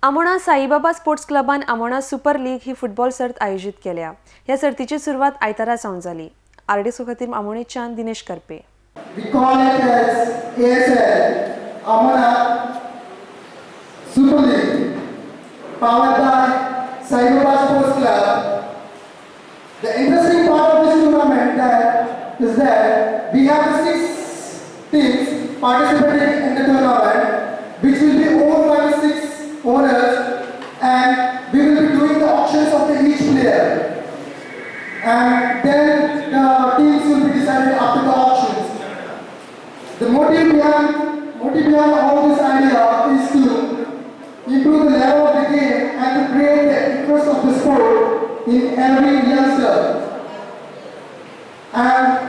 Amona Saibaba sports क्लबान Amona super league ही football सर्त आयोजित केल्या। ह्या सर्तीची सुरवात आयतारा सावन जाली। आरडीसो खातीर आमोणेच्यान Dinesh Karpe. We call it as ASL, Amona Super League, powered by Sai Baba Sports Club. The interesting part of this tournament is that we have 6 teams participating in the tournament, which will be owned by the 6 owners, and we will be doing the auctions of each player. And then the teams will be decided after the auctions. The motive behind all this idea is to improve the level of the game and to create the interest of the sport in every youngster. And